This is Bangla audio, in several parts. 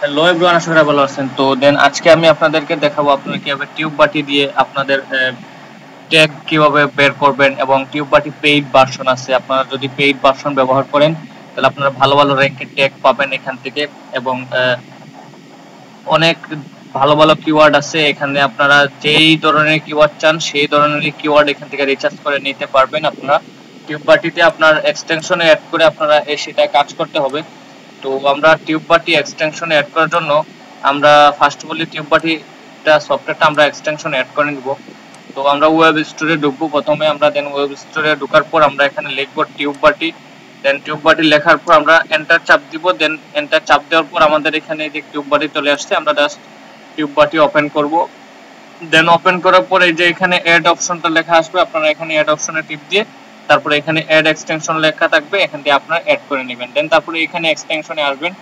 হ্যালো এভরিওয়ান, আশা করি ভালো আছেন। তো দেন আজকে আমি আপনাদেরকে দেখাবো আপনারা কিভাবে টিউব বাটি দিয়ে আপনাদের ট্যাগ কিভাবে বের করবেন, এবং টিউব বাটি পেইড ভার্সন আছে। আপনারা যদি পেইড ভার্সন ব্যবহার করেন তাহলে আপনারা ভালো ভালো র্যাঙ্কের ট্যাগ পাবেন এখান থেকে, এবং অনেক ভালো ভালো কিওয়ার্ড আছে এখানে। আপনারা যেই ধরনের কিওয়ার্ড চান সেই ধরনের কিওয়ার্ড এখান থেকে রিচার্জ করে নিতে পারবেন। আপনারা টিউব বাটিতে আপনার এক্সটেনশনে অ্যাড করে আপনারা সেটা কাজ করতে হবে। তো আমরা টিউব বাটি এক্সটেনশন অ্যাড করার জন্য আমরা ফার্স্ট অফ অল টিউব বাটিটা সফটওয়্যারটা আমরা এক্সটেনশন অ্যাড করে নিব। তো আমরা ওয়েব স্টোরে ঢুকবো প্রথমে। আমরা দেন ওয়েব স্টোরে ঢোকার পর আমরা এখানে লিখবো টিউব বাটি। দেন টিউব বাটি লেখার পর আমরা এন্টার চাপ দিব। দেন এন্টার চাপ দেওয়ার পর আমাদের এখানে যে টিউব বাটি চলে আসছে, আমরা জাস্ট টিউব বাটি ওপেন করব। দেন ওপেন করার পর এই যে এখানে অ্যাড অপশনটা লেখা আসবে, আপনারা এখানে অ্যাড অপশনে টিপ দিয়ে তারপরে এখানে অ্যাড এক্সটেনশন লেখা থাকবে, এখান থেকে আপনারা অ্যাড করে নেবেন। দেন তারপরে এখানে এক্সটেনশনে আসবেন,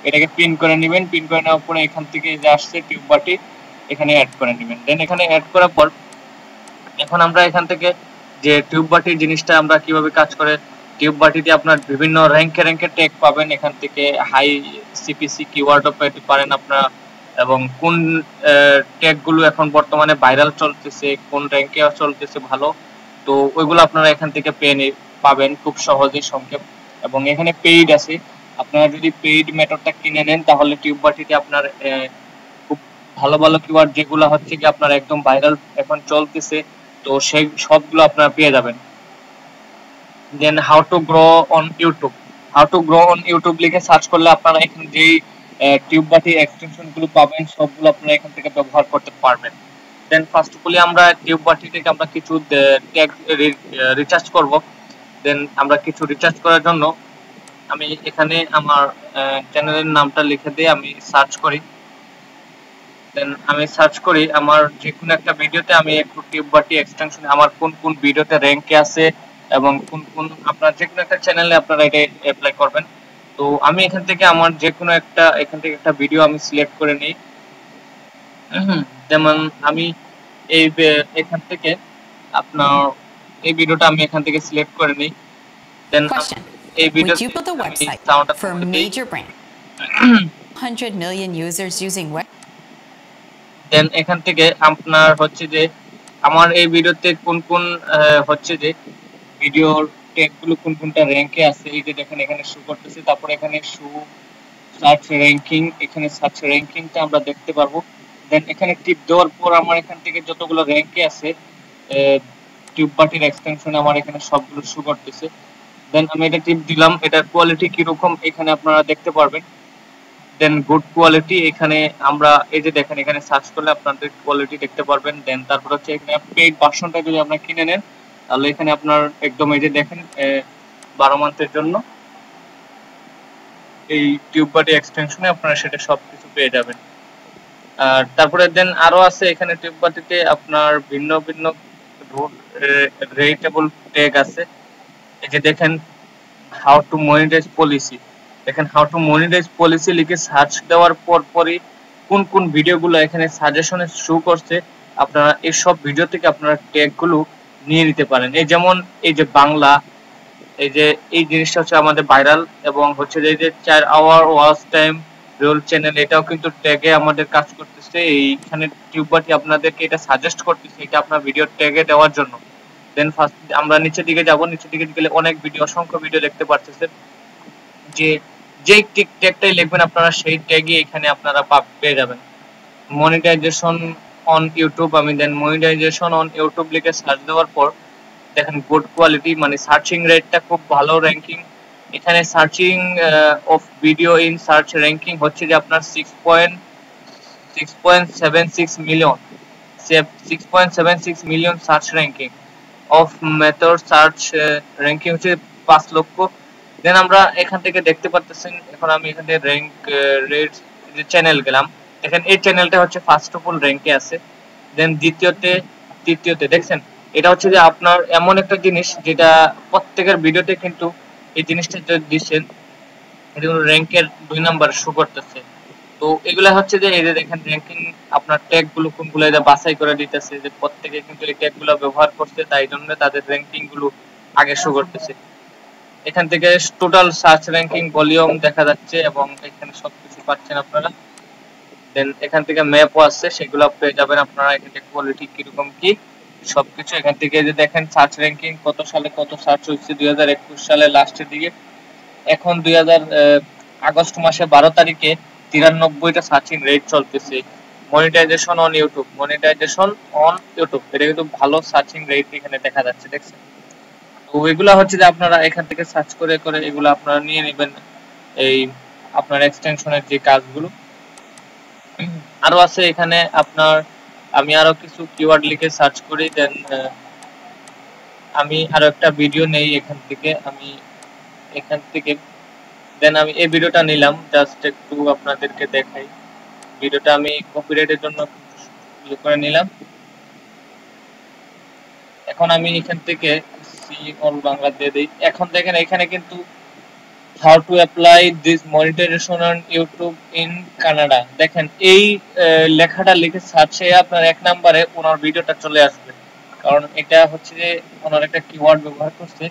এটাকে পিন করে নেবেন। পিন করে নেওয়ার পরে এখান থেকে যে আসছে টিউব বাটি, এখানে অ্যাড করে নেবেন। দেন এখানে অ্যাড করার পর এখন আমরা এখান থেকে যে টিউব বাটির জিনিসটা আমরা কিভাবে কাজ করে, টিউব বাটিতে আপনার বিভিন্ন র্যাঙ্কে ট্যাগ পাবেন এখান থেকে। হাই সিপিসি কিওয়ার্ডও পেতে পারেন আপনারা, এবং কোন ট্যাগ গুলো এখন বর্তমানে ভাইরাল চলতেছে, কোন র্যাঙ্কে চলতেছে ভালো, তো ওইগুলো আপনারা এখান থেকে পাবেন খুব সহজে সংক্ষেপ। এবং এখানে পেইড আছে, আপনারা যদি পেইড মেথডটা কিনে নেন তাহলে টিউব বাটিতে আপনার খুব ভালো ভালো কিওয়ার্ড যেগুলো হচ্ছে কি আপনার একদম ভাইরাল এখন চলতেছে, তো সেই সবগুলো আপনারা পেয়ে যাবেন। Then how to grow on YouTube লিখে সার্চ করলে আপনারা এখানে যেই টিউব বাটি এক্সটেনশন গুলো পাবেন সবগুলো আপনারা এখান থেকে ব্যবহার করতে পারবেন। দেন ফার্স্ট অফ অল আমরা টিউব বাটি থেকে আমরা কিছু ট্যাগ রিচার্জ করব। দেন আমরা কিছু রিচার্জ করার জন্য আমি এখানে আমার চ্যানেলের নামটা লিখে দিয়ে আমি সার্চ করি। দেন আমি সার্চ করি আমার যে কোনো একটা ভিডিওতে, আমি একটু টিউব বাটি এক্সটেনশন আমার কোন কোন ভিডিওতে র্যাঙ্কে আছে এবং কোন কোন আপনার যে কোনো একটা চ্যানেলে আপনারা এটা অ্যাপ্লাই করবেন। তো আমি এখান থেকে আমার যে কোনো একটা এখান থেকে একটা ভিডিও আমি সিলেক্ট করে নিই। যেমন আমি এই এখান থেকে আপনার এই ভিডিওটা আমি এখান থেকে সিলেক্ট করে নিই। দেন এই video Would you build a website for a major brand? 100 million users using web. দেন এখান থেকে আপনার হচ্ছে যে আমার এই ভিডিওতে কোন কোন হচ্ছে যে ভিডিওর ট্যাগগুলো কোন কোনটা র্যাঙ্কে আছে, এই যে দেখেন এখানে শো করতেছে। তারপর এখানে শো সার্চ র্যাঙ্কিং, এখানে সার্চ র্যাঙ্কিংটা আমরা দেখতে পারবো। দেন এখানে টিপ দেওয়ার পর আমার এখান থেকে যতগুলো র্যাঙ্কে আছে টিউব বাটির এক্সটেনশন আমার এখানে সবগুলো শো করতেছে। দেন আমি এটা টিপ দিলাম, এটার কোয়ালিটি কিরকম এখানে আপনারা দেখতে পারবেন। দেন গুড কোয়ালিটি, এখানে আমরা এই যে দেখেন এখানে সার্চ করলে আপনাদের কোয়ালিটি দেখতে পারবেন। দেন তারপর হচ্ছে এখানে পেইড ভার্সনটা যদি আপনি কিনে নেন তাহলে এখানে আপনার একদম এই যে দেখেন 12 মান্থের জন্য এই টিউব বাটি এক্সটেনশনে আপনারা সেটা সবকিছু পেয়ে যাবেন। আর তারপরে দেন আরো আছে এখানে টিউব বাটিতে আপনার ভিন্ন ভিন্ন রেটেবল ট্যাগ আছে। এই যে দেখেন হাউ টু মনিটাইজ পলিসি, দেখেন হাউ টু মনিটাইজ পলিসি লিখে সার্চ দেওয়ার পরই কোন কোন ভিডিওগুলো এখানে সাজেশনে শো করছে, আপনারা এই সব ভিডিও থেকে আপনারা ট্যাগগুলো নিয়ে নিতে পারেন। এই যেমন এই যে বাংলা, এই যে এই জিনিসটা হচ্ছে আমাদের ভাইরাল, এবং হচ্ছে যে 4 hour watch time rule channel, এটাও কিন্তু ট্যাগে আমাদের কাজ করতেছে। এইখানে টিউব বাটি আপনাদেরকে এটা সাজেস্ট করতেছে এটা আপনার ভিডিও ট্যাগে দেওয়ার জন্য। দেন ফার্স্ট আমরা নিচের দিকে যাব, নিচের দিকে গেলে অনেক ভিডিও, অসংখ্য ভিডিও দেখতে পাচ্ছেন। যে যেই ট্যাগটাই লিখবেন আপনারা সেই ট্যাগই এখানে আপনারা পেয়ে যাবেন। মনিটাইজেশন অন ইউটিউব, আমি দেন মনিটাইজেশন অন ইউটিউব লিখে সার্চ দেওয়ার পর দেখেন গুড কোয়ালিটি, মানে সার্চিং রেটটা খুব ভালো র্যাঙ্কিং। এখানে searching of video in search ranking হচ্ছে যে আপনার 6.76 million 6.76 million search ranking of method search ranking হচ্ছে 5 লক্ষ। দেন আমরা এখান থেকে দেখতে পাচ্ছেন, এখন আমি এখান থেকে র্যাঙ্ক রেট যে চ্যানেল গেলাম, দেখেন এই চ্যানেলটা হচ্ছে ফার্স্ট অফ অল র্যাঙ্কে আছে। দেন দ্বিতীয়তে, তৃতীয়তে দেখছেন, এটা হচ্ছে যে আপনার এমন একটা জিনিস যেটা প্রত্যেকের ভিডিওতে কিন্তু এই জিনিসটা যদি দিচ্ছেন এটা র্যাঙ্কের 2 নাম্বার শো করতেছে। তো এগুলা হচ্ছে যে এই যে দেখেন র্যাঙ্কিং আপনার ট্যাগ গুলো কোনগুলো এটা বাছাই করে দিতেছে, যে প্রত্যেকে কিন্তু এই ট্যাগ গুলো ব্যবহার করছে, তাই জন্য তাদের র্যাঙ্কিং গুলো আগে শো করতেছে। এখান থেকে টোটাল সার্চ র্যাঙ্কিং ভলিউম দেখা যাচ্ছে এবং এখানে সবকিছু পাচ্ছেন আপনারা। দেন এখান থেকে ম্যাপও আছে, সেগুলো পেয়ে যাবেন আপনারা। এখান থেকে কোয়ালিটি কিরকম কি সবকিছু এখান থেকে যে দেখেন সার্চ র্যাঙ্কিং কত সালে কত সার্চ হচ্ছে 2021 সালে লাস্টের দিকে, এখন 2000 আগস্ট মাসে 12 তারিখে 93টা সার্চিং রেট চলতেছে। Monetization on YouTube, monetization on YouTube, এটা কিন্তু ভালো সার্চিং রেট এখানে দেখা যাচ্ছে, দেখছেন। তো এগুলা হচ্ছে যে আপনারা এখান থেকে সার্চ করে করে এগুলো আপনারা নিয়ে নেবেন, এই আপনার এক্সটেনশনের যে কাজগুলো। আরো আছে এখানে আপনার, আমি আরো কিছু কিওয়ার্ড লিখে সার্চ করি, দেন আমি আরো একটা ভিডিও নেই এখান থেকে, আমি এখান থেকে দেন আমি এই ভিডিওটা নিলাম জাস্ট একটু আপনাদেরকে দেখাই। ভিডিওটা আমি কপিরাইটের জন্য ইয়ে করে নিলাম। এখন আমি এখান থেকে সি অল বাংলা দিয়ে দিই। এখন দেখেন এখানে কিন্তু how to apply this monetization on YouTube in Canada, দেখেন এই লেখাটা লিখে সার্চে আপনার এক নম্বরে ওনার ভিডিওটা চলে আসবে, কারণ এটা হচ্ছে যে ওনার একটা কিওয়ার্ড ব্যবহার করছে।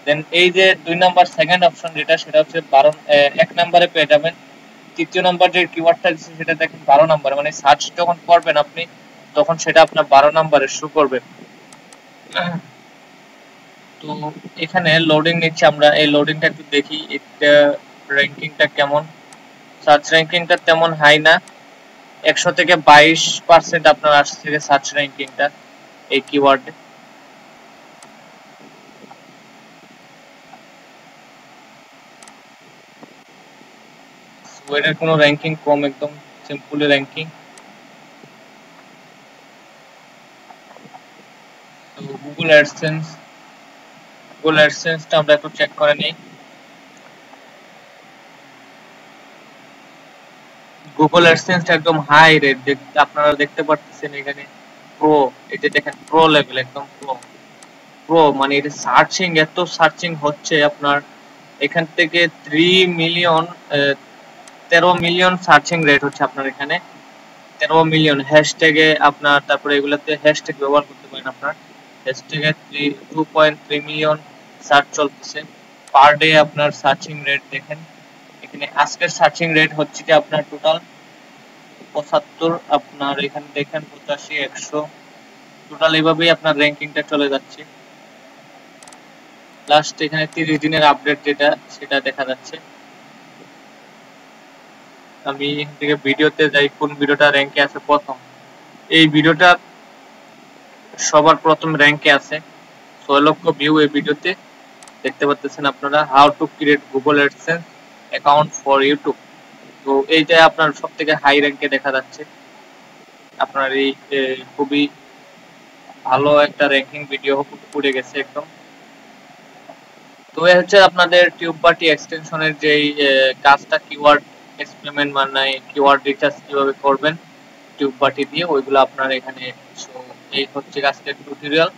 দেন এই যে 2 নাম্বার সেকেন্ড অপশন যেটা, সেটা হচ্ছে 12 এক নম্বরে পেয়ে যাবেন। তৃতীয় নাম্বার যে কিওয়ার্ডটা দিচ্ছে সেটা দেখেন 12 নাম্বার, মানে সার্চ যখন করবেন আপনি তখন সেটা আপনার 12 নাম্বারে শো করবে। তো এখানে লোডিং নিচ্ছে, আমরা এই লোডিংটা একটু দেখি, এটা র্যাঙ্কিংটা কেমন। সার্চ র্যাঙ্কিংটা তেমন হাই না, 100 থেকে 22% আপনার আসছে সার্চ র্যাঙ্কিংটা এই কিওয়ার্ডে। এটার কোনো র্যাঙ্কিং কম, একদম সিম্পলি র্যাঙ্কিং। তো গুগল অ্যাডসেন্সটা আমরা একটু চেক করে নিই। গুগল অ্যাডসেন্সটা একদম হাই রেট, আপনারা দেখতে পাচ্ছেন এখানে প্রো, এটা দেখেন প্রো লেভেল, একদম প্রো মানে এটা সার্চিং, এত সার্চিং হচ্ছে আপনার এখান থেকে 13 মিলিয়ন সার্চিং রেট হচ্ছে আপনার এখানে, 13 মিলিয়ন হ্যাশট্যাগে আপনার, তারপরে এগুলাতে হ্যাশট্যাগ ব্যবহার করতে পারেন আপনার, হ্যাশট্যাগে 2.3 মিলিয়ন সার্চ চলতেছে পার ডে। আপনার সার্চিং রেট দেখেন এখানে, আজকের সার্চিং রেট হচ্ছে যে আপনার টোটাল 75, আপনার এখানে দেখেন 85, 100, টোটাল এইভাবেই আপনার র্যাঙ্কিংটা চলে যাচ্ছে। লাস্ট এখানে 30 দিনের আপডেট যেটা সেটা দেখা যাচ্ছে। আমি এখান থেকে ভিডিওতে যাই, কোন ভিডিওটা র্যাঙ্কে আছে প্রথম। এই ভিডিওটা সবার প্রথম র্যাঙ্কে আছে, 6 লক্ষ ভিউ এই ভিডিওতে দেখতে পাচ্ছেন আপনারা, how to create Google AdSense account for YouTube. তো এইটা আপনার সব থেকে হাই র্যাঙ্কে দেখা যাচ্ছে। আপনার এই খুবই ভালো একটা র্যাঙ্কিং ভিডিও উঠে গেছে একদম। তো এই হচ্ছে আপনাদের টিউববাটি এক্সটেনশনের যেই কাজটা, কিওয়ার্ড এক্সপেরিমেন্ট মানে কিওয়ার্ড রিসার্চ কিভাবে করবেন টিউববাটি দিয়ে, ওইগুলো আপনার এখানে। সো এই হচ্ছে আজকের টিউটোরিয়াল।